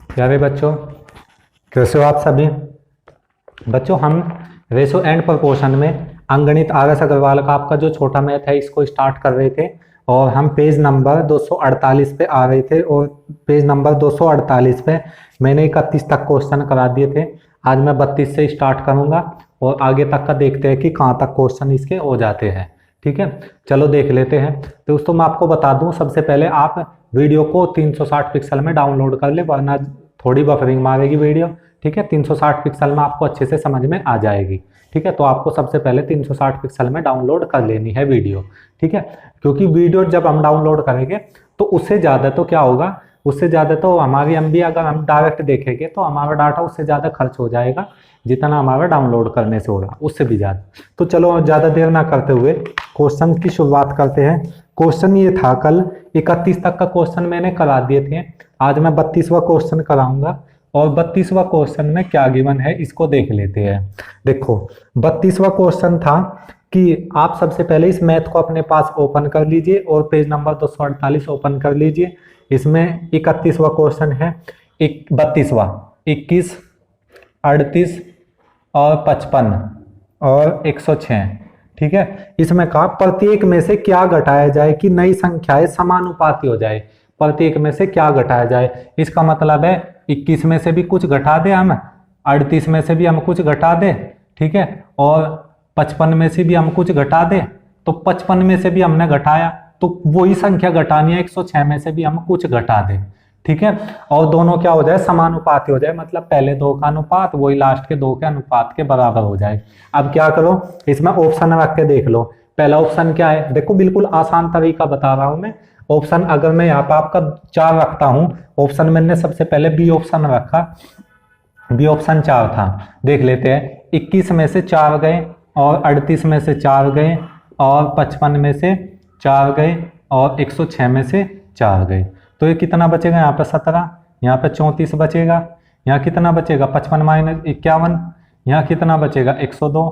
प्यारे बच्चों, कैसे हो आप सभी। बच्चों, हम रेशो एंड प्रोपोर्शन में अंगणित आर.एस. अग्रवाल का आपका जो छोटा मैथ है इसको स्टार्ट कर रहे थे और हम पेज नंबर 248 पे आ रहे थे और पेज नंबर 248 पे मैंने 31 तक क्वेश्चन करा दिए थे। आज मैं 32 से स्टार्ट करूंगा और आगे तक का देखते हैं कि कहाँ तक क्वेश्चन इसके हो जाते हैं। ठीक है, चलो देख लेते हैं। तो दोस्तों मैं आपको बता दूं, सबसे पहले आप वीडियो को 360 पिक्सल में डाउनलोड कर ले, वरना थोड़ी बफरिंग मारेगी वीडियो। ठीक है, 360 पिक्सल में आपको अच्छे से समझ में आ जाएगी। ठीक है, तो आपको सबसे पहले 360 पिक्सल में डाउनलोड कर लेनी है वीडियो। ठीक है, क्योंकि वीडियो जब हम डाउनलोड करेंगे तो उससे ज़्यादा तो क्या होगा, उससे ज़्यादा तो हमारी एमबी अगर हम डायरेक्ट देखेंगे तो हमारा डाटा उससे ज़्यादा खर्च हो जाएगा, जितना हमारा डाउनलोड करने से होगा उससे भी ज़्यादा। तो चलो ज़्यादा देर ना करते हुए क्वेश्चन की शुरुआत करते हैं। क्वेश्चन ये था, कल 31 तक का क्वेश्चन मैंने करा दिए थे। आज मैं 32वां क्वेश्चन कराऊंगा और 32वां क्वेश्चन में क्या गिवन है इसको देख लेते हैं। देखो, 32वां क्वेश्चन था कि आप सबसे पहले इस मैथ को अपने पास ओपन कर लीजिए और पेज नंबर 248 ओपन कर लीजिए। इसमें 31वां क्वेश्चन है, 32वां 21, 38 और 55 और 106। ठीक है, इसमें कहा प्रत्येक में से क्या घटाया जाए कि नई संख्याएं समानुपाती हो जाए। प्रत्येक में से क्या घटाया जाए, इसका मतलब है 21 में से भी कुछ घटा दे हम, 38 में से भी हम कुछ घटा दे, ठीक है, और 55 में से भी हम कुछ घटा दे। तो 55 में से भी हमने घटाया तो वही संख्या घटानी है 106 में से भी हम कुछ घटा दे। ठीक है, और दोनों क्या हो जाए, समानुपाती हो जाए, मतलब पहले दो का अनुपात वही लास्ट के दो के अनुपात के बराबर हो जाए। अब क्या करो, इसमें ऑप्शन रख के देख लो। पहला ऑप्शन क्या है, देखो बिल्कुल आसान तरीका बता रहा हूं मैं। ऑप्शन अगर मैं यहाँ पे आपका 4 रखता हूं, ऑप्शन मैंने सबसे पहले बी ऑप्शन रखा, बी ऑप्शन 4 था। देख लेते हैं, 21 में से 4 गए और 38 में से 4 गए और 55 में से 4 गए और 106 में से 4 गए। तो ये कितना बचेगा, यहाँ पे 17, यहाँ पे 34 बचेगा, यहाँ कितना बचेगा 55 माइनस 51, यहाँ कितना बचेगा 102।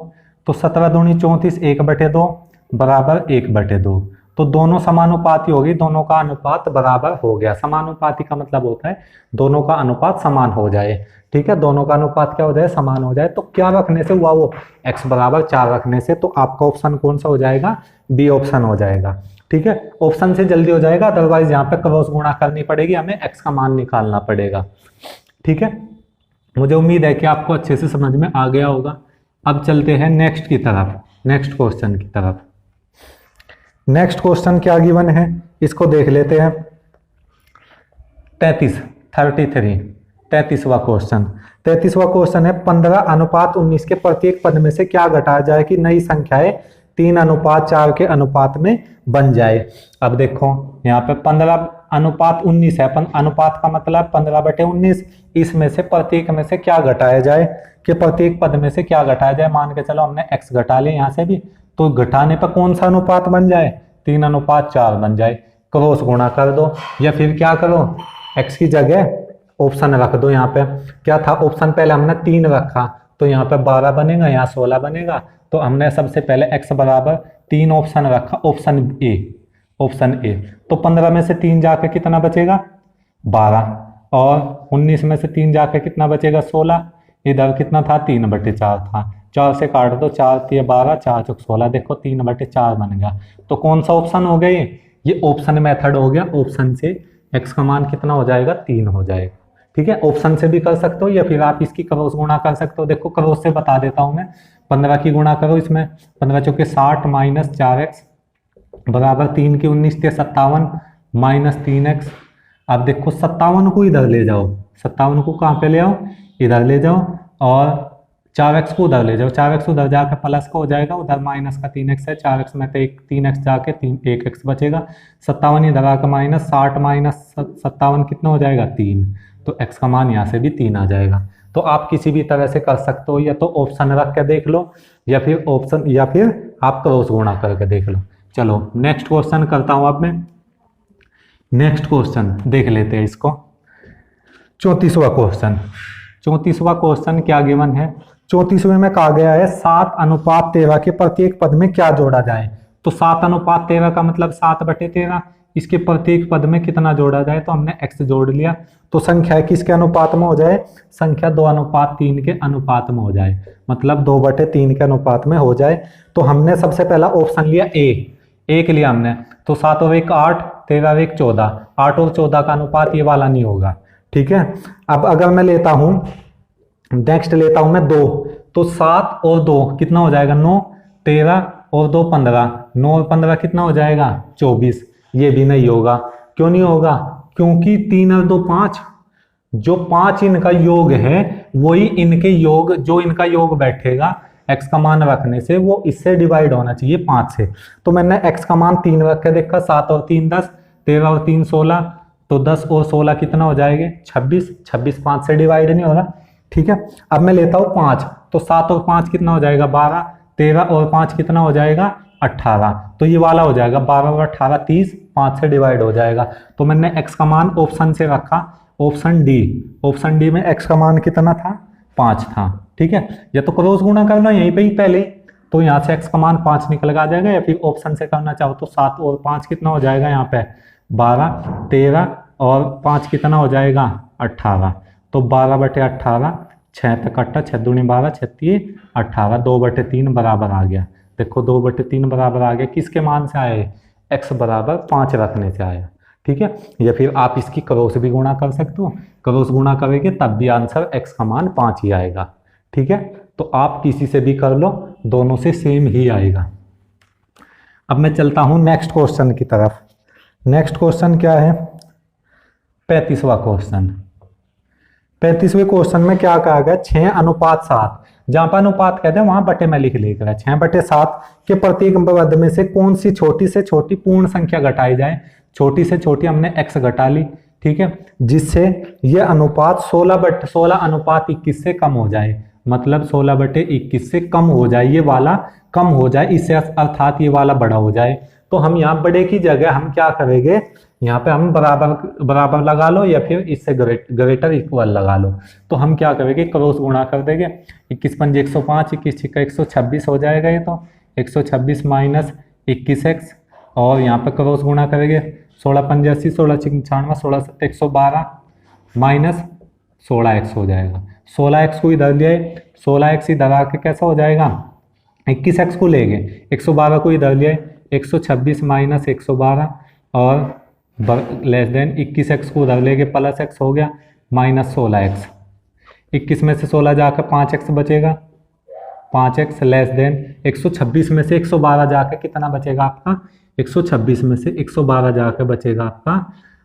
तो 17 दूनी 34, 1/2 बराबर 1/2। तो दोनों समानुपाती होगी, दोनों का अनुपात बराबर हो गया। समानुपाती का मतलब होता है दोनों का अनुपात समान हो जाए। ठीक है, दोनों का अनुपात क्या हो जाए, समान हो जाए। तो क्या रखने से हुआ वो, x बराबर 4 रखने से। तो आपका ऑप्शन कौन सा हो जाएगा, बी ऑप्शन हो जाएगा। ठीक है, ऑप्शन से जल्दी हो जाएगा, अदरवाइज यहाँ पे क्रॉस गुणा करनी पड़ेगी, हमें x का मान निकालना पड़ेगा। ठीक है, मुझे उम्मीद है कि आपको अच्छे से समझ में आ गया होगा। अब चलते हैं नेक्स्ट की तरफ, नेक्स्ट क्वेश्चन की तरफ। नेक्स्ट क्वेश्चन क्या गिवन है इसको देख लेते हैं। 33वां क्वेश्चन। 33वां क्वेश्चन है, 15:19 के प्रत्येक पद में से क्या घटाया जाए कि नई संख्याएं 3:4 के अनुपात में बन जाए। अब देखो यहाँ पे 15:19 है, अनुपात का मतलब 15/19। इसमें से प्रत्येक में से क्या घटाया जाए कि प्रत्येक पद में से क्या घटाया जाए। मान के चलो हमने x घटा लिया यहाँ से भी, तो घटाने पर कौन सा अनुपात बन जाए, 3:4 बन जाए। क्रॉस गुणा कर दो या फिर क्या करो, x की जगह ऑप्शन रख दो। यहाँ पे क्या था, ऑप्शन पहले हमने 3 रखा तो यहाँ पे 12 बनेगा, यहाँ 16 बनेगा। तो हमने सबसे पहले x बराबर 3 ऑप्शन रखा, ऑप्शन ए। तो 15 में से 3 जाके कितना बचेगा 12 और 19 में से 3 जाके कितना बचेगा 16। इधर कितना था 3/4 था, 4 से काट दो, 4 3 12, 4 4 16, देखो 3/4 बन गया। तो कौन सा ऑप्शन हो गया, ये ऑप्शन मेथड हो गया। ऑप्शन से x का मान कितना हो जाएगा, 3 हो जाएगा। ठीक है, ऑप्शन से भी कर सकते हो या फिर आप इसकी क्रॉस गुणा कर सकते हो। देखो क्रॉस से बता देता हूं मैं, 15 की गुणा करो इसमें, 15 चौके 60 माइनस 4x बराबर 3 की 19 थे 57 माइनस 3x। अब देखो 57 को इधर ले जाओ, 57 को कहाँ पे ले आओ, इधर ले जाओ, और 4x को उधर ले जाओ, 4x उधर जाकर प्लस का हो जाएगा, उधर माइनस का 3x है, 4x में तो 3x जाके 1x बचेगा। 57 इधर आकर माइनस 60 माइनस 57 कितना हो जाएगा 3। तो x का मान यहाँ से भी 3 आ जाएगा। तो आप किसी भी तरह से कर सकते हो, या तो ऑप्शन रख के देख लो या फिर आप क्रॉस गुणा करके देख लो। चलो नेक्स्ट क्वेश्चन करता हूं। अब मैं नेक्स्ट क्वेश्चन देख लेते हैं इसको। 34वां क्वेश्चन। 34वां क्वेश्चन क्या गिवन है, 34वें में कहा गया है 7:13 के प्रत्येक पद में क्या जोड़ा जाए। तो 7:13 का मतलब 7/13, इसके प्रत्येक पद में कितना जोड़ा जाए, तो हमने x जोड़ लिया, तो संख्या किसके अनुपात में हो जाए, संख्या 2:3 के अनुपात में हो जाए, मतलब 2/3 के अनुपात में हो जाए। तो हमने सबसे पहला ऑप्शन लिया एक लिया हमने, तो 7 और 1 8, 13 और 1 14, 8 और 14 का अनुपात ये वाला नहीं होगा, ठीक है। अब अगर मैं लेता हूं, नेक्स्ट लेता हूं मैं 2, तो 7 और 2 कितना हो जाएगा 9, 13 और 2 15, 9 और 15 कितना हो जाएगा 24, ये भी नहीं होगा। क्यों नहीं होगा, क्योंकि 3 और 2 5, जो 5 इनका योग है वही इनके योग, जो इनका योग बैठेगा x का मान रखने से वो इससे डिवाइड होना चाहिए 5 से। तो मैंने x का मान 3 रख के देखा, 7 और 3 10, 13 और 3 16, तो 10 और 16 कितना हो जाएंगे 26, 26 5 से डिवाइड नहीं हो रहा, ठीक है। अब मैं लेता हूँ 5, तो 7 और 5 कितना हो जाएगा 12, 13 और 5 कितना हो जाएगा 18, तो ये वाला हो जाएगा 12 और 18 30, 5 से डिवाइड हो जाएगा। तो मैंने x का मान ऑप्शन से रखा, ऑप्शन डी में x का मान कितना था 5 था, ठीक है। या तो क्रॉस गुणा करना यहीं पे ही पहले, तो यहाँ से x का मान 5 निकल आ जाएगा, या फिर ऑप्शन से करना चाहो तो 7 और 5 कितना हो जाएगा यहाँ पे 12, 13 और 5 कितना हो जाएगा 18, तो 12/18, 6 तक 8, 6 दूनी 12, 36 18, 2/3 बराबर आ गया। देखो 2/3 बराबर आ गया, किसके मान से आए, x बराबर 5 रखने से आया, ठीक है। या फिर आप इसकी क्रॉस भी गुणा कर सकते हो, क्रॉस गुणा करेंगे तब भी आंसर x का मान 5 ही आएगा, ठीक है। तो आप किसी से भी कर लो, दोनों से सेम ही आएगा। अब मैं चलता हूं नेक्स्ट क्वेश्चन की तरफ। नेक्स्ट क्वेश्चन क्या है, 35वां क्वेश्चन। 35वें क्वेश्चन में क्या कहा गया, 6:7, जहां पर अनुपात कहते हैं वहां बटे में लिख लेगा, 6/7 के प्रत्येक पद में से कौन सी छोटी से छोटी पूर्ण संख्या घटाई जाए। छोटी से छोटी हमने x घटा ली, ठीक है, जिससे यह अनुपात 16:21 से कम हो जाए, मतलब 16/21 से कम हो जाए, ये वाला कम हो जाए इससे, अर्थात ये वाला बड़ा हो जाए। तो हम यहाँ बड़े की जगह हम क्या करेंगे, यहाँ पे हम बराबर लगा लो या फिर इससे ग्रेटर इक्वल लगा लो। तो हम क्या करेंगे, क्रॉस गुणा कर देंगे, 21 पंजे 105, 21 छिक्का 126 हो जाएगा ये, तो 126 माइनस 21x, और यहाँ पे क्रॉस गुणा करेंगे 16 पंजे 80, 16 छिक 96, 16 7 112 माइनस 16x हो जाएगा। 16x को इधर ले, 16x इधर आके कैसा हो जाएगा, 21x को लेंगे, 112 को इधर ले, 126 माइनस 112 और लेस देन 21x को उधर लेके प्लस x हो गया माइनस 16x, 21 में से 16 जाकर 5x बचेगा, 5x लेस देन 126 में से 112 जाकर कितना बचेगा आपका, 126 में से 112 जाकर बचेगा आपका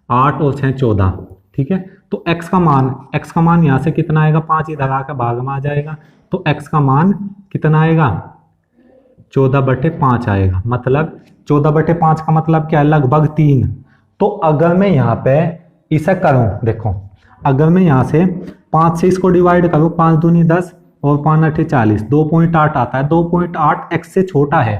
8 और 6 14, ठीक है। तो x का मान यहाँ से कितना आएगा, 5 इधर आकर भाग में आ जाएगा, तो x का मान कितना आएगा 14/5 आएगा, मतलब 14/5 का मतलब क्या है, लगभग 3। तो अगर मैं यहाँ पे इसे करूं, देखो अगर मैं यहाँ से 5 से इसको डिवाइड करूं, 5 दूनी 10 और 5 8 40, 2.8 आता है, 2.8 x से छोटा है,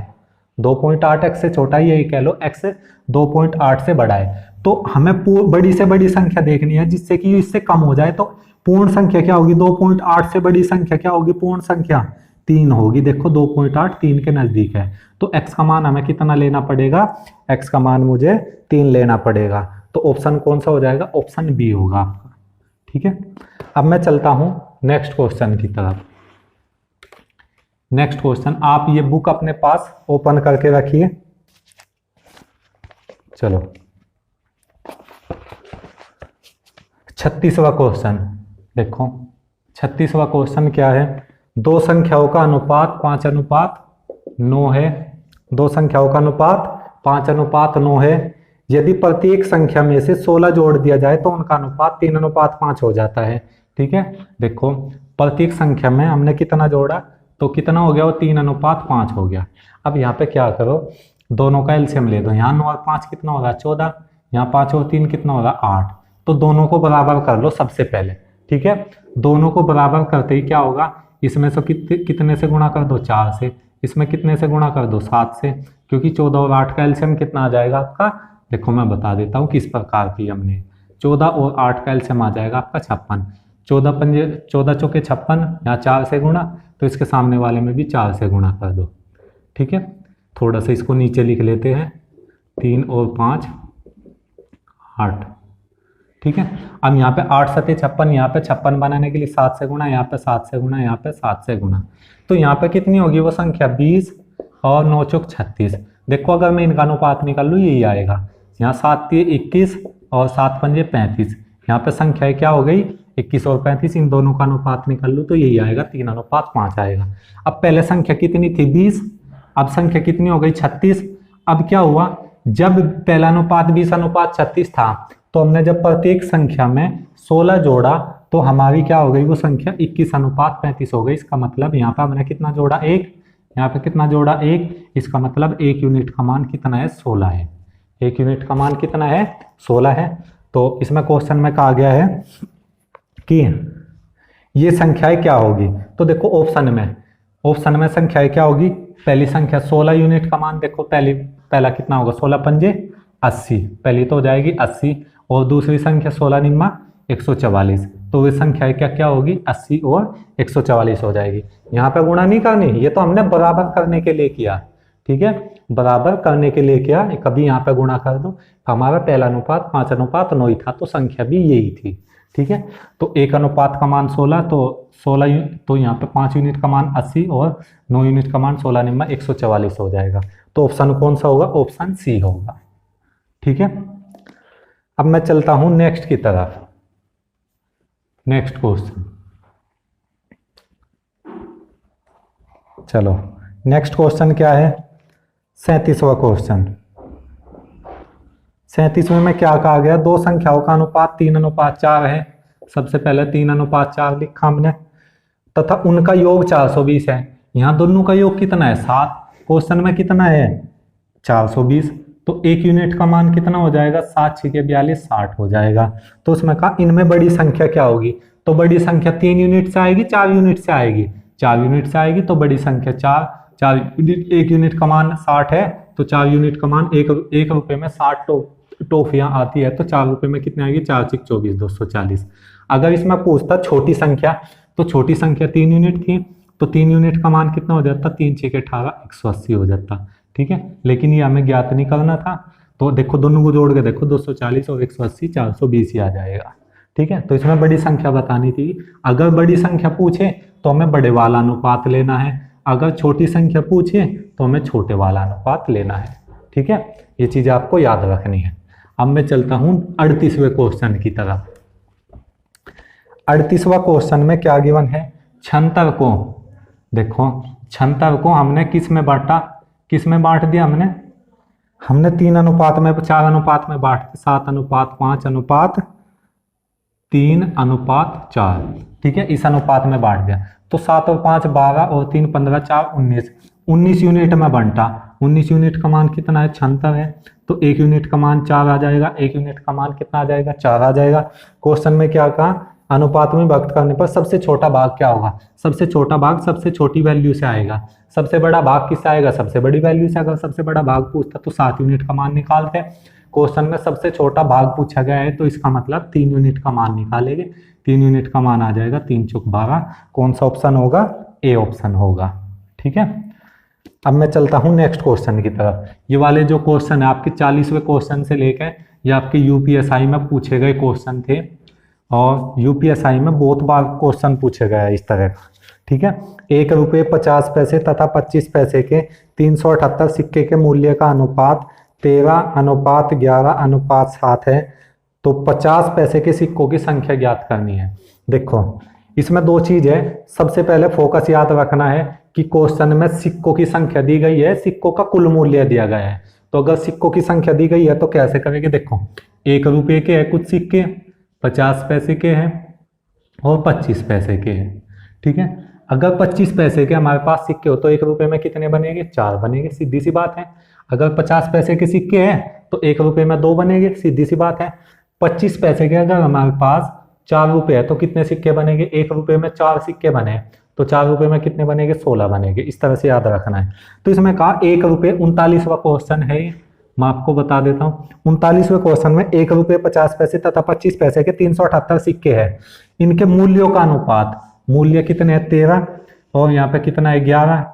2.8 x से छोटा है, यही कह लो x 2.8 से बड़ा है। तो हमें बड़ी से बड़ी संख्या देखनी है जिससे कि इससे कम हो जाए। तो पूर्ण संख्या क्या होगी, 2.8 से बड़ी संख्या क्या होगी, पूर्ण संख्या 3 होगी। देखो 2.8 3 के नजदीक है, तो x का मान हमें कितना लेना पड़ेगा, x का मान मुझे 3 लेना पड़ेगा। तो ऑप्शन कौन सा हो जाएगा, ऑप्शन बी होगा आपका, ठीक है। अब मैं चलता हूं नेक्स्ट क्वेश्चन की तरफ। नेक्स्ट क्वेश्चन, आप ये बुक अपने पास ओपन करके रखिए। चलो 36वां क्वेश्चन देखो, 36वां क्वेश्चन क्या है, दो संख्याओं का अनुपात 5:9 है, दो संख्याओं का अनुपात 5:9 है। यदि प्रत्येक संख्या में से 16 जोड़ दिया जाए तो उनका अनुपात 3:5 हो जाता है, ठीक है। देखो प्रत्येक संख्या में हमने कितना जोड़ा, तो कितना हो गया, वो 3:5 हो गया। अब यहाँ पे क्या करो, दोनों का एलसीएम ले दो, यहाँ 9 और 5 कितना हो रहा है 14, यहाँ 5 और 3 कितना हो रहा है 8। तो दोनों को बराबर कर लो सबसे पहले, ठीक है। दोनों को बराबर करते ही क्या होगा, इसमें से कितने से गुणा कर दो 4 से, इसमें कितने से गुणा कर दो 7 से, क्योंकि 14 और 8 का एलसीएम कितना आ जाएगा आपका, देखो मैं बता देता हूँ किस प्रकार की हमने, 14 और 8 का एलसीएम आ जाएगा आपका 56, 14 पंजे 14 चौके 56, यहाँ 4 से गुणा, तो इसके सामने वाले में भी 4 से गुणा कर दो, ठीक है। थोड़ा सा इसको नीचे लिख लेते हैं, 3 और 5 8। ठीक है, अब यहाँ पे 8 सत्ते 56, यहाँ पे 56 बनाने के लिए 7 से गुणा, यहाँ पे 7 से गुणा, यहाँ पे 7 से गुणा, तो यहाँ पे कितनी होगी वो संख्या 20 और 9 चौक 36। देखो अगर मैं इनका अनुपात निकाल लूँ यही आएगा, यहाँ 7 3 21 और 7 पंजे 35, यहाँ पे संख्या क्या हो गई 21 और 35, इन दोनों का अनुपात निकाल लूँ तो यही आएगा 3:5 आएगा। अब पहले संख्या कितनी थी 20, अब संख्या कितनी हो गई 36। अब क्या हुआ, जब पहला अनुपात 20:36 था तो हमने जब प्रत्येक संख्या में 16 जोड़ा तो हमारी क्या हो गई वो संख्या 21:35 हो गई। इसका मतलब यहाँ पे हमने कितना जोड़ा 1, यहाँ पे कितना जोड़ा 1, इसका मतलब 1 यूनिट का मान कितना है 16 है। 1 यूनिट का मान कितना है 16 है। तो इसमें क्वेश्चन में कहा गया है कि ये संख्याएं क्या होगी, तो देखो ऑप्शन में संख्याएं क्या होगी, पहली संख्या 16 यूनिट का मान, देखो पहला कितना होगा 16 पंजे 80, पहली तो हो जाएगी 80, और दूसरी संख्या 16 निम्मा 144, तो वे संख्याएं क्या क्या होगी 80 और 144 हो जाएगी। यहाँ पे गुणा नहीं करनी, ये तो हमने बराबर करने के लिए किया, ठीक है, बराबर करने के लिए किया, कभी यहाँ पे गुणा कर दो। हमारा पहला अनुपात 5:9 ही था तो संख्या भी यही थी, ठीक है। तो 1 अनुपात का मान 16, तो 16 तो यहाँ पे 5 यूनिट का मान 80 और 9 यूनिट का मान 16 निम्मा 144 हो जाएगा। तो ऑप्शन कौन सा होगा, ऑप्शन सी होगा, ठीक है। अब मैं चलता हूं नेक्स्ट की तरफ, नेक्स्ट क्वेश्चन। चलो नेक्स्ट क्वेश्चन क्या है, 37वां क्वेश्चन। 37वें में क्या कहा गया, दो संख्याओं का अनुपात 3:4 है। सबसे पहले 3:4 लिखा हमने, तथा उनका योग 420 है। यहाँ दोनों का योग कितना है 7, क्वेश्चन में कितना है 420, तो 1 यूनिट का मान कितना हो जाएगा 7 6 42 60 हो जाएगा। तो उसमें कहा इनमें बड़ी संख्या क्या होगी, तो बड़ी संख्या 3 यूनिट से आएगी 4 यूनिट से आएगी, 4 यूनिट से आएगी, तो बड़ी संख्या 4 यूनिट, 1 यूनिट का मान 60 है तो 4 यूनिट का मान 1 रुपये में 60 टॉफियां आती है, तो 4 रुपये में कितने आएगी 4 6 24 240। अगर इसमें पूछता छोटी संख्या, तो छोटी संख्या 3 यूनिट थी, तो 3 यूनिट का मान कितना हो जाता 3 6 18 180 हो जाता, ठीक है। लेकिन ये हमें ज्ञात नहीं करना था, तो देखो दोनों को जोड़ के देखो 240 और 180 420 ही आ जाएगा, ठीक है। तो इसमें बड़ी संख्या बतानी थी। अगर बड़ी संख्या पूछे तो हमें बड़े वाला अनुपात लेना है, अगर छोटी संख्या पूछे तो हमें छोटे वाला अनुपात लेना है, ठीक है। ये चीज आपको याद रखनी है। अब मैं चलता हूं 38वें क्वेश्चन की तरफ। 38वां क्वेश्चन में क्या गिवन है, छंतर को, देखो छंतर को हमने किस में बांटा, किस में बांट दिया हमने 3 अनुपात में 4 अनुपात में बांट, 7:5:3:4, ठीक है, इस अनुपात में बांट दिया। तो 7 और 5 12 और 3 15 4 19 यूनिट में बनता। 19 यूनिट का मान कितना है 76 है, तो 1 यूनिट का मान 4 आ जाएगा, 1 यूनिट का मान कितना आ जाएगा 4 आ जाएगा। क्वेश्चन में क्या कहा, अनुपात में विभक्त करने पर सबसे छोटा भाग क्या होगा, सबसे छोटा भाग सबसे छोटी वैल्यू से आएगा, सबसे बड़ा भाग किससे आएगा सबसे बड़ी वैल्यू से। अगर सबसे बड़ा भाग पूछता तो 7 यूनिट का मान निकालते। क्वेश्चन में सबसे छोटा भाग पूछा गया है तो इसका मतलब 3 यूनिट का मान निकालेंगे, 3 यूनिट का मान आ जाएगा 3 चौक 12। कौन सा ऑप्शन होगा, ए ऑप्शन होगा, ठीक है। अब मैं चलता हूं नेक्स्ट क्वेश्चन की तरफ। ये वाले जो क्वेश्चन है आपके 40वें क्वेश्चन से लेकर ये आपके यूपीएसआई में पूछे गए क्वेश्चन थे, और यूपीएसआई में बहुत बार क्वेश्चन पूछे गया है इस तरह का, ठीक है। 1 रुपये 50 पैसे तथा 25 पैसे के 378 सिक्के के मूल्य का अनुपात 13:11:7 है, तो 50 पैसे के सिक्कों की संख्या ज्ञात करनी है। देखो इसमें दो चीज है, सबसे पहले फोकस याद रखना है कि क्वेश्चन में सिक्कों की संख्या दी गई है, सिक्कों का कुल मूल्य दिया गया है। तो अगर सिक्कों की संख्या दी गई है तो कैसे करेंगे, देखो 1 रुपये के है कुछ सिक्के, 50 पैसे के हैं और 25 पैसे के हैं, ठीक है। अगर 25 पैसे के हमारे पास सिक्के हो तो 1 रुपये में कितने बनेंगे 4 बनेंगे, सीधी सी बात है। अगर 50 पैसे के सिक्के हैं तो 1 रुपये में 2 बनेंगे, सीधी सी बात है। 25 पैसे के अगर हमारे पास 4 रुपये है तो कितने सिक्के बनेंगे, 1 रुपये में 4 सिक्के बने तो 4 रुपये में कितने बनेंगे 16 बनेंगे। इस तरह से याद रखना है। तो इसमें कहा 1 रुपये 39वां क्वेश्चन है, मैं आपको बता देता हूँ। 39वें क्वेश्चन में 1 रुपये 50 पैसे तथा 25 पैसे के 378 सिक्के हैं, इनके मूल्यों का अनुपात, मूल्य कितने हैं 13 और यहाँ पे कितना है 11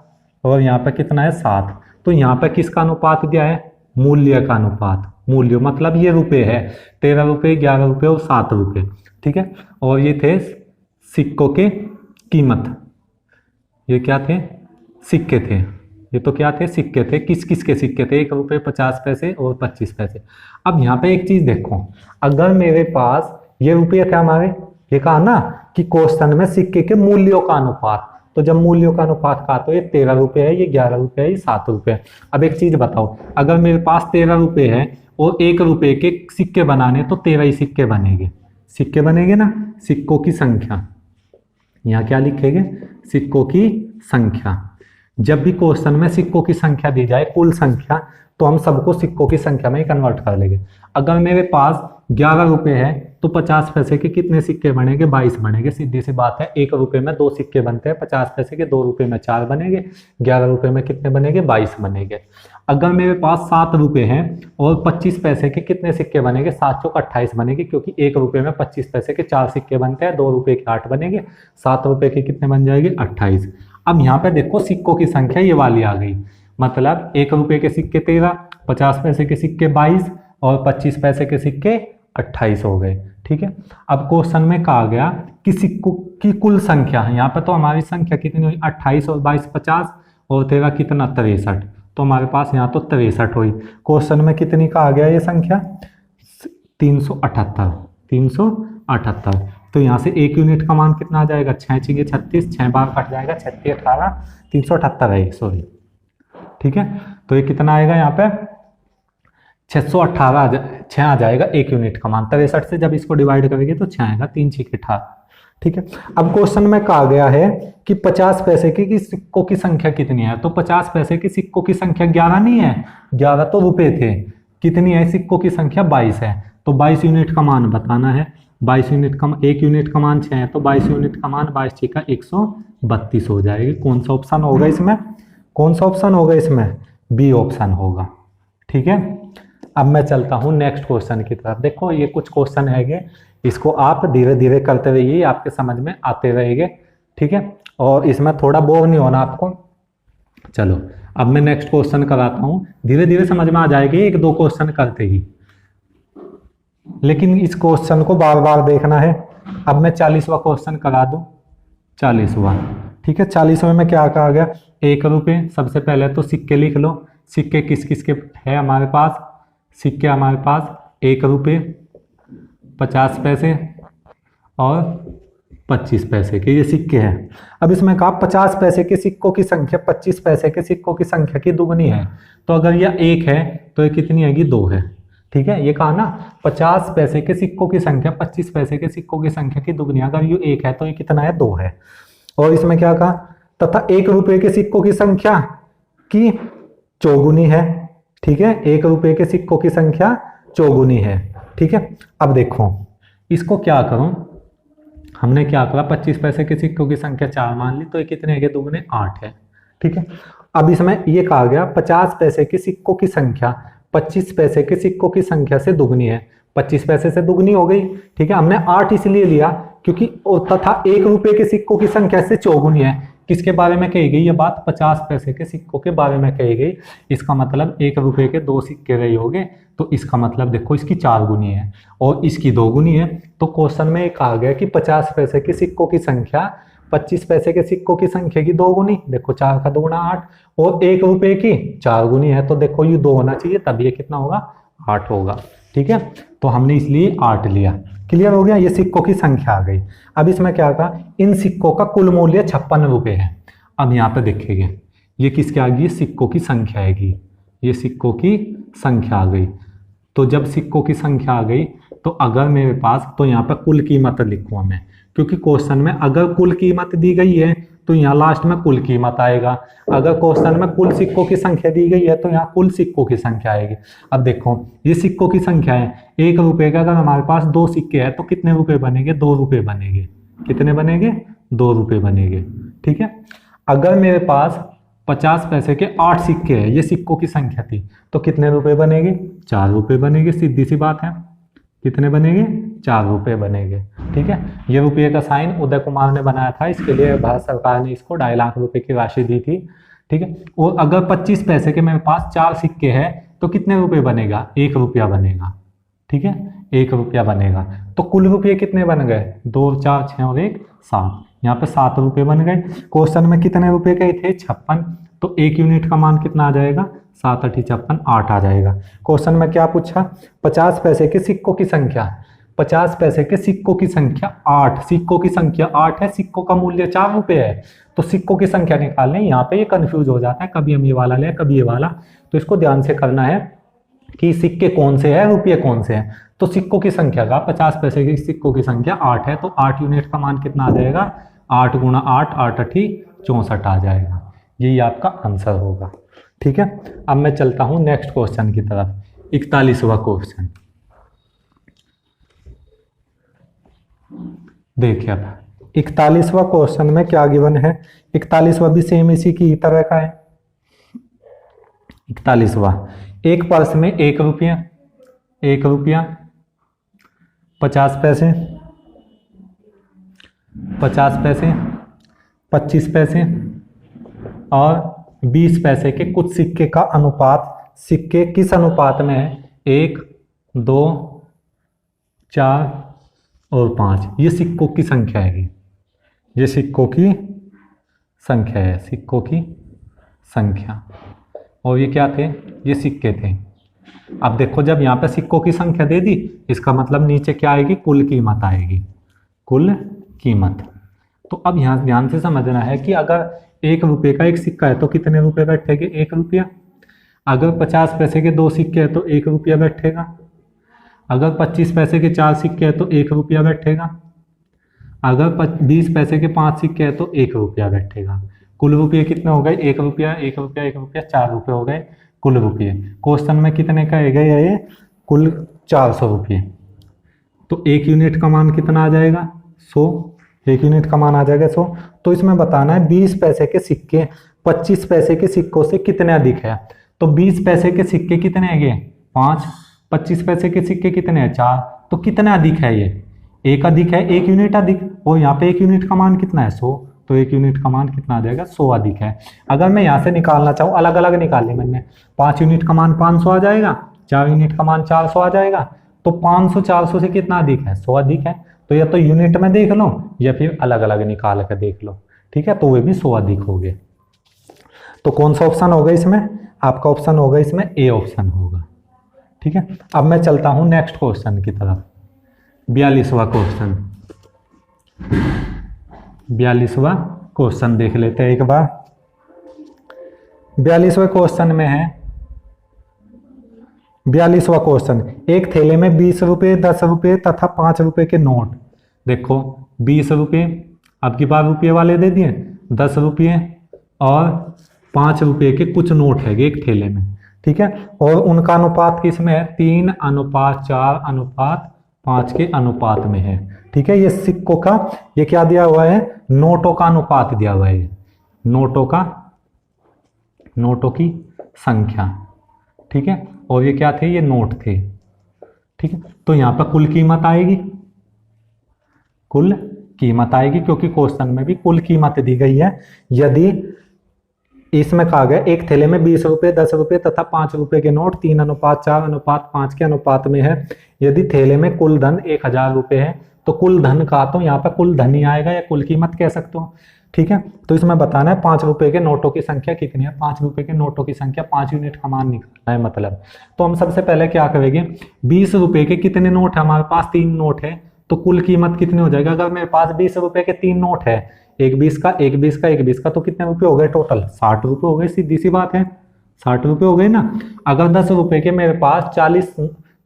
और यहाँ पे कितना है 7। तो यहाँ पे किसका अनुपात दिया है, मूल्य का अनुपात, मूल्य, मतलब ये रुपए है, 13 रुपये, 11 रुपये और 7 रुपये, ठीक है। और ये थे सिक्कों के कीमत, ये क्या थे, सिक्के थे, ये तो क्या थे, सिक्के थे। किस किस के सिक्के थे, 1 रुपये, 50 पैसे और 25 पैसे। अब यहाँ पे एक चीज देखो, अगर मेरे पास ये रुपये थे हमारे, ये कहा ना कि क्वेश्चन में सिक्के के मूल्यों का अनुपात, तो जब मूल्यों का अनुपात कहा तो ये 13 रुपये है, ये 11 रुपये है, ये 7 रुपये है। अब एक चीज बताओ, अगर मेरे पास 13 रुपये है और 1 रुपये के सिक्के बनाने, तो 13 ही सिक्के बनेंगे, सिक्के बनेंगे ना, सिक्कों की संख्या, यहाँ क्या लिखेंगे, सिक्कों की संख्या। जब भी क्वेश्चन में सिक्कों की संख्या दी जाए, कुल संख्या, तो हम सबको सिक्कों की संख्या में ही कन्वर्ट कर लेंगे। अगर मेरे पास 11 रुपये है तो 50 पैसे के कितने सिक्के बनेंगे, 22 बनेंगे, सीधी सी बात है। 1 रुपये में 2 सिक्के बनते हैं, 50 पैसे के, 2 रुपये में 4 बनेंगे, 11 रुपये में कितने बनेंगे, 22 बनेंगे। अगर मेरे पास 7 रुपये हैं और 25 पैसे के कितने सिक्के बनेंगे, 7 चौक 28 बनेंगे, क्योंकि 1 रुपये में 25 पैसे के 4 सिक्के बनते हैं, 2 रुपये के 8 बनेंगे, 7 रुपये के कितने बन जाएंगे, 28। अब यहाँ पे देखो सिक्कों की संख्या ये वाली आ गई, मतलब 1 रुपये के सिक्के 13, 50 पैसे के सिक्के 22 और 25 पैसे के सिक्के 28 हो गए, ठीक है। अब क्वेश्चन में कहा गया कि सिक्कों की कुल संख्या, यहाँ पे तो हमारी संख्या कितनी हुई, 28 और 22 50 और 13 कितना, 63, तो हमारे पास यहाँ तो 63 हुई। क्वेश्चन में कितनी कहा गया ये संख्या, 378, 378। तो यहाँ से 1 यूनिट का मान कितना आ जाएगा, 6 छींगे 36, 6 बार कट जाएगा, 36 18, 378 है, सॉरी, ठीक है। तो ये कितना आएगा यहाँ पे, 618 6 आ जाएगा 1 यूनिट का मान। 63 से जब इसको डिवाइड करेंगे तो 6 आएगा, 3 6 18, ठीक है। अब क्वेश्चन में कहा गया है कि 50 पैसे की सिक्कों की संख्या कितनी है, तो 50 पैसे की सिक्कों की संख्या 11 नहीं है, 11 तो रुपए थे, कितनी है सिक्कों की संख्या 22 है, तो 22 यूनिट का मान बताना है। 22 यूनिट का, 1 यूनिट का मान 6 है, तो 22 यूनिट का मान 22 6 का 132 हो जाएगी। कौन सा ऑप्शन होगा इसमें, कौन सा ऑप्शन होगा इसमें, बी ऑप्शन होगा, ठीक है। अब मैं चलता हूं नेक्स्ट क्वेश्चन की तरफ। देखो ये कुछ क्वेश्चन है, इसको आप धीरे धीरे करते रहिए, आपके समझ में आते रहेंगे, ठीक है, और इसमें थोड़ा बोर नहीं होना आपको। चलो अब मैं नेक्स्ट क्वेश्चन कराता हूं, धीरे धीरे समझ में आ जाएगी, 1 2 क्वेश्चन करते ही, लेकिन इस क्वेश्चन को बार बार देखना है। अब मैं 40वां क्वेश्चन करा दूं, 40वां, ठीक है। 40वें में क्या कहा गया, 1 रुपये, सबसे पहले तो सिक्के लिख लो, सिक्के किस किस के है हमारे पास, सिक्के हमारे पास 1 रुपये, 50 पैसे और 25 पैसे के, ये सिक्के हैं। अब इसमें कहा 50 पैसे के सिक्कों की संख्या 25 पैसे के सिक्कों की संख्या की दुगनी है, तो अगर यह 1 है तो ये कितनी आएगी, 2 है, ठीक है। ये कहा ना 50 पैसे के सिक्कों की संख्या 25 पैसे के सिक्कों की संख्या की दुगनी, अगर ये 1 है तो ये कितना है, 2 है। और इसमें क्या कहा, तथा 1 रुपये के सिक्कों की संख्या की चौगुनी है, ठीक है, 1 रुपये के सिक्कों की संख्या चौगुनी है, ठीक है। अब देखो इसको क्या करूं, हमने क्या करा, 25 पैसे के सिक्कों की संख्या 4 मान ली, तो ये कितने है, दुगने 8 है, ठीक है। अब इसमें ये कहा गया 50 पैसे के सिक्कों की संख्या 25 पैसे के सिक्कों की संख्या से दुगनी है, 25 पैसे से दुगनी हो गई, ठीक है। हमने 8 इसलिए लिया क्योंकि तथा 1 रुपये के सिक्कों की संख्या से चौगुनी है। किसके बारे में कही गई ये बात, 50 पैसे के सिक्कों के बारे में कही गई। इसका मतलब 1 रुपये के 2 सिक्के रहे होंगे, तो इसका मतलब देखो इसकी 4 गुनी है और इसकी 2 गुनी है। तो क्वेश्चन में ये कहा गया कि 50 पैसे के सिक्कों की संख्या 25 पैसे के सिक्कों की संख्या की 2 गुनी, देखो 4 का 2 गुना 8, और 1 रुपये की 4 गुनी है, तो देखो ये 2 होना चाहिए, तब ये कितना होगा, 8 होगा, ठीक है। तो हमने इसलिए 8 लिया। क्लियर हो गया, ये सिक्कों की संख्या आ गई। अब इसमें क्या कहा, इन सिक्कों का कुल मूल्य 56 रुपये है। अब यहाँ पे देखेंगे ये किसके आ गई, सिक्कों की संख्या आएगी, ये सिक्कों की संख्या आ गई। तो जब सिक्कों की संख्या आ गई तो अगर मेरे पास, तो यहाँ पे कुल कीमत लिखूंगा मैं, क्योंकि क्वेश्चन में अगर कुल कीमत दी गई है तो यहाँ लास्ट में कुल कीमत आएगा। अगर क्वेश्चन में कुल सिक्कों की संख्या दी गई है तो यहाँ कुल सिक्कों की संख्या आएगी। अब देखो ये सिक्कों की संख्या है, 1 रुपये का अगर हमारे पास 2 सिक्के हैं तो कितने रुपए बनेंगे, 2 रुपये बनेंगे। कितने बनेंगे, 2 रुपये बनेंगे, ठीक है। अगर मेरे पास 50 पैसे के 8 सिक्के हैं, ये सिक्कों की संख्या थी, तो कितने रुपए बनेंगे, 4 रुपये बनेंगे, सीधी सी बात है। कितने बनेंगे, 4 रुपये बनेंगे, ठीक है। ये रुपये का साइन उदय कुमार ने बनाया था, इसके लिए भारत सरकार ने इसको 2.5 लाख रुपए की राशि दी थी, ठीक है। और अगर 25 पैसे के मेरे पास 4 सिक्के हैं, तो कितने रुपए बनेगा, 1 रुपया बनेगा। ठीक है, 1 रुपया बनेगा। तो कुल रुपये कितने बन गए, 2 4 6 और 1 7, यहाँ पे 7 रुपये बन गए। क्वेश्चन में कितने रुपए के थे, 56, तो 1 यूनिट का मान कितना आ जाएगा, 7 8 56 8 आ जाएगा। क्वेश्चन में क्या पूछा, 50 पैसे के सिक्कों की संख्या, 50 पैसे के सिक्कों की संख्या 8, सिक्कों की संख्या 8 है, सिक्कों का मूल्य 4 रुपये है, तो सिक्कों की संख्या निकालने, यहाँ पे ये कंफ्यूज हो जाता है, कभी हम ये वाला ले कभी ये वाला, तो इसको ध्यान से करना है कि सिक्के कौन से हैं, रुपये कौन से हैं। तो सिक्कों की संख्या का 50 पैसे के सिक्कों की संख्या 8 है, तो 8 यूनिट का मान कितना आ जाएगा, 8 गुणा 8 8 8 64 आ जाएगा। यही आपका आंसर होगा। ठीक है, अब मैं चलता हूं नेक्स्ट क्वेश्चन की तरफ, 41वां क्वेश्चन। देखिए अब 41वां क्वेश्चन में क्या गिवन है, 41वां भी सेम इसी की तरह का है। 41वां, एक पर्स में 1 रुपया, 1 रुपया 50 पैसे, 50 पैसे 25 पैसे और 20 पैसे के कुछ सिक्के का अनुपात, सिक्के किस अनुपात में है, 1 2 4 और 5, ये सिक्कों की संख्या है, ये सिक्कों की संख्या है, सिक्कों की संख्या। और ये क्या थे, ये सिक्के थे। अब देखो जब यहाँ पे सिक्कों की संख्या दे दी, इसका मतलब नीचे क्या आएगी, कुल कीमत आएगी, कुल कीमत। तो अब यहाँ ध्यान से समझना है कि अगर 1 रुपये का एक सिक्का है तो कितने रुपए बैठेंगे, 1 रुपया। अगर 50 पैसे के 2 सिक्के हैं तो 1 रुपया बैठेगा। अगर 25 पैसे के 4 सिक्के हैं तो 1 रुपया बैठेगा। अगर 20 पैसे के 5 सिक्के हैं तो 1 रुपया बैठेगा। कुल रुपये कितने हो गए, 1 रुपया 1 रुपया 1 रुपया 4 रुपये हो गए कुल रुपये। क्वेश्चन में कितने का है ये, कुल 400 रुपये। तो 1 यूनिट का मान कितना आ जाएगा, 100, 1 यूनिट का मान आ जाएगा 100। तो इसमें बताना है 20 पैसे के सिक्के 25 पैसे के सिक्कों से कितने अधिक है। तो 20 पैसे के सिक्के कितने हैं, 5, 25 पैसे के सिक्के कितने हैं, 4, तो कितना अधिक है, ये 1 अधिक है, 1 यूनिट अधिक। और यहाँ पे 1 यूनिट का मान कितना है, 100, तो 1 यूनिट का मान कितना आ जाएगा, 100 अधिक है। अगर मैं यहाँ से निकालना चाहूँ, अलग अलग निकाली मैंने, 5 यूनिट का मान 500 आ जाएगा, 4 यूनिट का मान 400 आ जाएगा। तो 500 400 से कितना अधिक है, 100 अधिक है। तो या तो यूनिट में देख लो या फिर अलग अलग निकाल कर देख लो। ठीक है, तो वे भी 100 अधिक हो गए। तो कौन सा ऑप्शन होगा इसमें, आपका ऑप्शन होगा इसमें ए ऑप्शन होगा। ठीक है, अब मैं चलता हूं नेक्स्ट क्वेश्चन की तरफ, 42वां क्वेश्चन। 42वां क्वेश्चन देख लेते हैं एक बार। 42वें क्वेश्चन में है, 42वां क्वेश्चन, एक थैले में 20 रुपये 10 रुपये तथा 5 रुपये के नोट। देखो 20 रुपये, अब की बार रुपये वाले दे दिए, 10 रुपये और 5 रुपये के कुछ नोट है एक थैले में। ठीक है, और उनका अनुपात किसमें है, 3:4:5 के अनुपात में है। ठीक है, ये सिक्कों का, ये क्या दिया हुआ है, नोटों का अनुपात दिया हुआ है, नोटों की संख्या। ठीक है, और ये क्या थे, ये नोट थे। ठीक है, तो यहां पर कुल कीमत आएगी, कुल कीमत आएगी, क्योंकि क्वेश्चन में भी कुल कीमत दी गई है। यदि इसमें कहा गया एक थैले में 20 रुपये 10 रुपये तथा 5 रुपये के नोट 3:4:5 के अनुपात में है। यदि थैले में कुल धन 1000 रुपये है, तो कुल धन का, तो यहाँ पर कुल धन ही आएगा या कुल कीमत कह सकते हो। ठीक है, तो इसमें बताना है 5 रुपये के नोटों की संख्या कितनी है। 5 रुपये के नोटों की संख्या 5 यूनिट का मान निकालना है मतलब। तो हम सबसे पहले क्या करेंगे, 20 रुपये के कितने नोट है, हमारे पास 3 नोट है, तो कुल कीमत कितनी हो जाएगा। अगर मेरे पास 20 रुपये के 3 नोट है, एक 20 का, एक 20 का, एक 20 का, तो कितने रुपये हो गए टोटल, 60 रुपये हो गए। सीधी सी बात है, 60 रुपये हो गए ना। अगर 10 रुपये के मेरे पास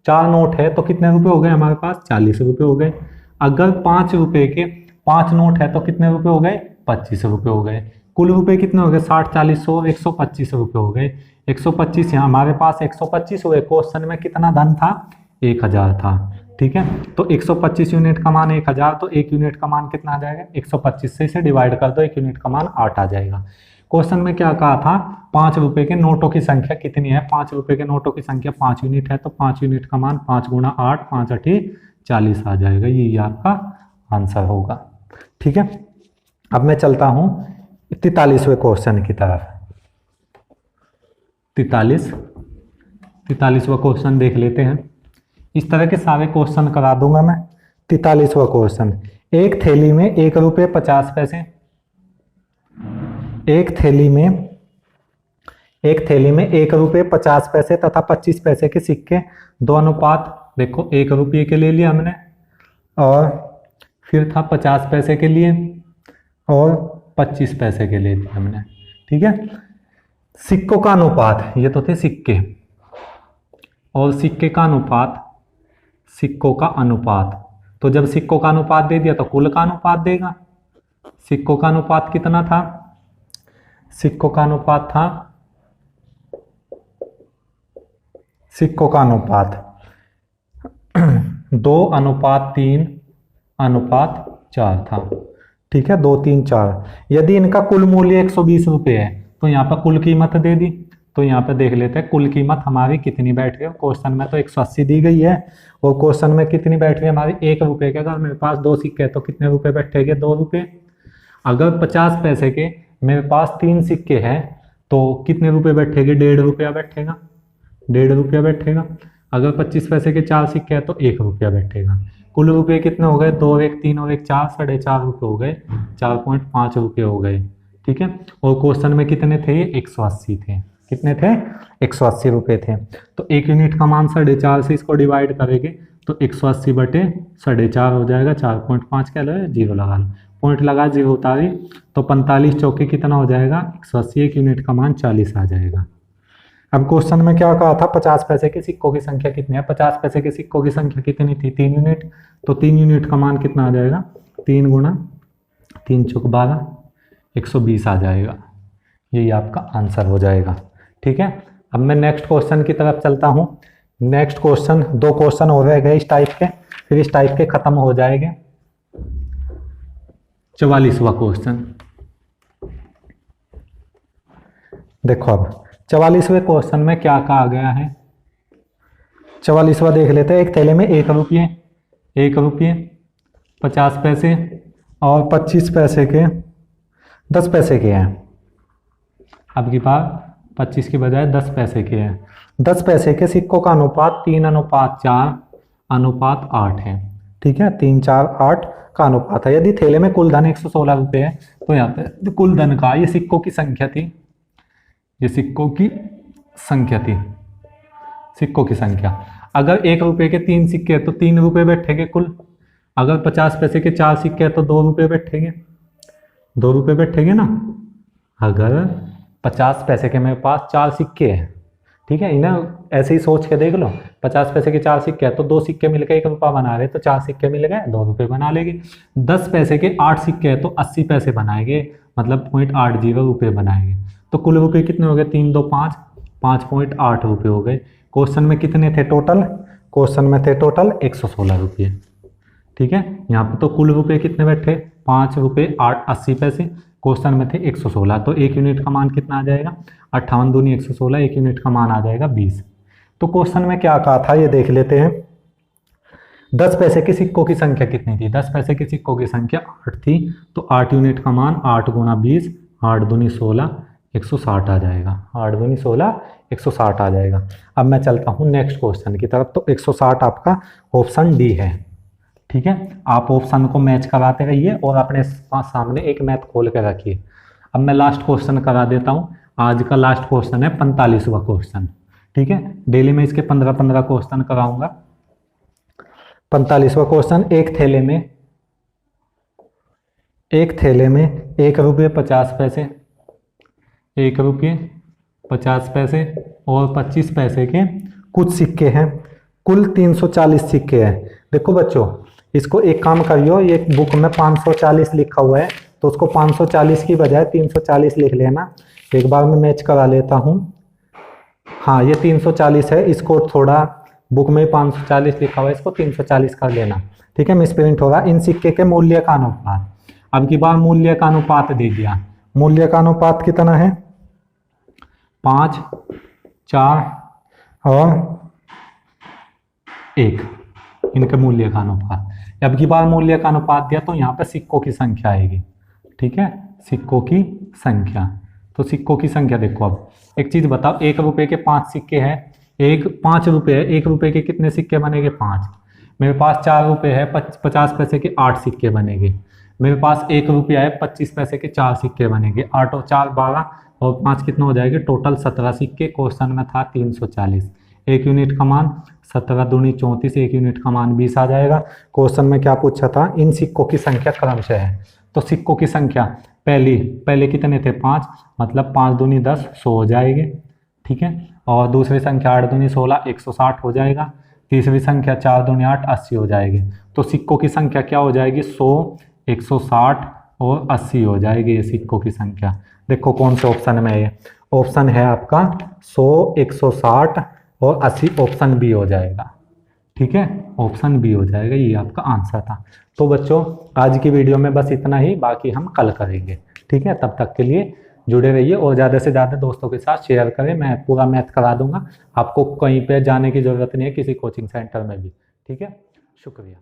4 नोट है, तो कितने रुपये हो गए हमारे पास, 40 रुपये हो गए। अगर 5 रुपये के 5 नोट है, तो कितने रुपये हो गए, 25 रुपये हो गए। कुल रुपये कितने हो गए, 60 40 100 125 रुपये हो गए। 125 यहाँ हमारे पास 125 हुए। क्वेश्चन में कितना धन था, 1000 था। ठीक है, तो 125 यूनिट का मान 1000, तो 1 यूनिट का मान कितना आ जाएगा, 125 से इसे डिवाइड कर दो, 1 यूनिट का मान 8 आ जाएगा। क्वेश्चन में क्या कहा था, 5 रुपये के नोटों की संख्या कितनी है। 5 रुपये के नोटों की संख्या 5 यूनिट है, तो 5 यूनिट का मान 5 गुणा 8 5 8 40 आ जाएगा। यही आपका आंसर होगा। ठीक है, अब मैं चलता हूं 43वें क्वेश्चन की तरफ। 43वां क्वेश्चन देख लेते हैं। इस तरह के सारे क्वेश्चन करा दूंगा मैं। 43वां क्वेश्चन, एक थैली में 1 रुपये 50 पैसे, एक थैली में 1 रुपये 50 पैसे तथा 25 पैसे के सिक्के, दो अनुपात, देखो 1 रुपये के ले लिया हमने और फिर था 50 पैसे के लिए और 25 पैसे के लिए लिया हमने। ठीक है, सिक्कों का अनुपात, ये तो थे सिक्के, और सिक्के का अनुपात, सिक्कों का अनुपात, तो जब सिक्कों का अनुपात दे दिया तो कुल का अनुपात देगा। सिक्कों का अनुपात कितना था? सिक्कों का अनुपात था, सिक्कों का अनुपात 2:3:4 था। ठीक है, 2, 3, 4। यदि इनका कुल मूल्य 120 रुपये है तो यहाँ पर कुल कीमत दे दी, तो यहाँ पे देख लेते हैं कुल कीमत हमारी कितनी बैठ रही है। क्वेश्चन में तो 180 दी गई है और क्वेश्चन में कितनी बैठ रही है हमारी 1 रुपये के। अगर मेरे पास 2 सिक्के तो कितने रुपए बैठेंगे? 2 रुपये। अगर 50 पैसे के मेरे पास 3 सिक्के हैं तो कितने रुपए बैठेंगे? 1.5 रुपया बैठेगा, 1.5 रुपया बैठेगा। अगर 25 पैसे के 4 सिक्के हैं तो 1 रुपया बैठेगा। कुल रुपये कितने हो गए? 2 और 1 3 और 1 4, 4.5 रुपये हो गए, 4.5 रुपये हो गए। ठीक है, और क्वेश्चन में कितने थे? ये 180 थे। कितने थे? 180 रुपये थे। तो 1 यूनिट का मान 4.5 से इसको डिवाइड करेंगे तो 180 बटे 4.5 हो जाएगा। 4.5 क्या लगे? 0 लगा लो, पॉइंट लगा, 0 उतारी तो 45 चौके कितना हो जाएगा? 180। 1 यूनिट का मान 40 आ जाएगा। अब क्वेश्चन में क्या कहा था? 50 पैसे के सिक्कों की संख्या कितनी है? 50 पैसे के सिक्कों की संख्या कितनी थी? 3 यूनिट। तो 3 यूनिट का मान कितना आ जाएगा? 3 गुणा 3 चौक 12, 120 आ जाएगा। यही आपका आंसर हो जाएगा। ठीक है, अब मैं नेक्स्ट क्वेश्चन की तरफ चलता हूँ। नेक्स्ट क्वेश्चन, 2 क्वेश्चन हो रह गए इस टाइप के, फिर इस टाइप के खत्म हो जाएंगे। 44वां क्वेश्चन देखो। अब 44वें क्वेश्चन में क्या कहा गया है? 44वां देख लेते हैं। एक थैले में 1 रुपये, 50 पैसे और 25 पैसे के 10 पैसे के हैं। अब की बात 25 की बजाय 10 पैसे के हैं। 10 पैसे के सिक्कों का अनुपात 3:4:8 है। ठीक है, 3, 4, 8 का अनुपात है। यदि थैले में कुल धन 116 रुपये है तो यहाँ पे कुल धन का, ये सिक्कों की संख्या थी, ये सिक्कों की संख्या थी, सिक्कों की संख्या। अगर 1 रुपये के 3 सिक्के हैं तो 3 रुपये बैठेंगे कुल। अगर 50 पैसे के 4 सिक्के हैं तो 2 रुपये बैठेंगे, 2 रुपये बैठेंगे ना। अगर 50 पैसे के मेरे पास 4 सिक्के हैं, ठीक है, इन्हें ऐसे ही सोच के देख लो। 50 पैसे के 4 सिक्के हैं तो 2 सिक्के मिलकर 1 रुपया बना रहे, तो 4 सिक्के मिल गए, 2 रुपये बना लेंगे। 10 पैसे के 8 सिक्के हैं तो 80 पैसे बनाएंगे, मतलब 0.80 रुपये बनाएंगे। तो कुल रुपये कितने हो गए? 3, 2, 5, 5.8 रुपये हो गए। क्वेश्चन में कितने थे टोटल? क्वेश्चन में थे टोटल 116 रुपये। ठीक है, यहाँ पर तो कुल रुपये कितने बैठे? 5 रुपये 80 पैसे। क्वेश्चन में थे 116, तो 1 यूनिट का मान कितना आ जाएगा? 58 दूनी 116, 1 यूनिट का मान आ जाएगा 20। तो क्वेश्चन में क्या कहा था ये देख लेते हैं। 10 पैसे के सिक्कों की संख्या कितनी थी? 10 पैसे के सिक्कों की संख्या 8 थी, तो 8 यूनिट का मान 8 गुणा 20, 8 दूनी 16, 160 आ जाएगा। 8 दूनी 16, 160 आ जाएगा। अब मैं चलता हूँ नेक्स्ट क्वेश्चन की तरफ। तो 160 आपका ऑप्शन डी है। ठीक है, आप ऑप्शन को मैच कराते रहिए और अपने सामने एक मैथ खोल के रखिए। अब मैं लास्ट क्वेश्चन करा देता हूँ। आज का लास्ट क्वेश्चन है 45वां क्वेश्चन। ठीक है, डेली में इसके 15-15 क्वेश्चन कराऊंगा। 45वां क्वेश्चन, एक थैले में 1 रुपये 50 पैसे, 1 रुपये 50 पैसे और 25 पैसे के कुछ सिक्के हैं। कुल 340 सिक्के हैं। देखो बच्चों, इसको एक काम करियो, ये बुक में 540 लिखा हुआ है तो उसको 540 की बजाय 340 लिख लेना। एक बार मैं मैच करा लेता हूँ। हाँ, ये 340 है, इसको थोड़ा बुक में 540 लिखा हुआ है, इसको 340 कर लेना। ठीक है, मिसप्रिंट होगा। इन सिक्के के मूल्य का अनुपात, अब की बार मूल्य का अनुपात दे दिया। मूल्य का अनुपात कितना है? 5, 4 और 1, इनके मूल्य का अनुपात। अब की बार मूल्य का अनुपात दिया तो यहाँ पे सिक्कों की संख्या आएगी। ठीक है, सिक्कों की संख्या। तो सिक्कों की संख्या देखो। अब एक चीज बताओ, 1 रुपये के 5 सिक्के हैं, एक 5 रुपये है, 1 रुपये के कितने सिक्के बनेंगे? 5। मेरे पास 4 रुपये है, 50 पैसे के 8 सिक्के बनेंगे। मेरे पास 1 रुपया है, 25 पैसे के 4 सिक्के बनेंगे। 8 और 4 12 और 5 कितना हो जाएगा? टोटल 17 सिक्के। क्वेश्चन में था 340। 1 यूनिट का मान 17 दूनी 34, 1 यूनिट का मान 20 आ जाएगा। क्वेश्चन में क्या पूछा था? इन सिक्कों की संख्या क्रमशः है। तो सिक्कों की संख्या पहले कितने थे? 5, मतलब 5 दूनी 10, 100 हो जाएंगे, ठीक है। और दूसरी संख्या 8 दूनी 16, 160 हो जाएगा। तीसरी संख्या 4 दूनी 8, 80 हो जाएगी। तो सिक्कों की संख्या क्या हो जाएगी? 100, 160 और 80 हो जाएगी ये सिक्कों की संख्या। देखो कौन से ऑप्शन में है ये? ऑप्शन है आपका 100, 160 और 80, ऑप्शन बी हो जाएगा, ठीक है। ऑप्शन बी हो जाएगा, ये आपका आंसर था। तो बच्चों आज की वीडियो में बस इतना ही, बाकी हम कल करेंगे, ठीक है। तब तक के लिए जुड़े रहिए और ज़्यादा से ज़्यादा दोस्तों के साथ शेयर करें। मैं पूरा मैथ करा दूंगा, आपको कहीं पे जाने की ज़रूरत नहीं है, किसी कोचिंग सेंटर में भी, ठीक है। शुक्रिया।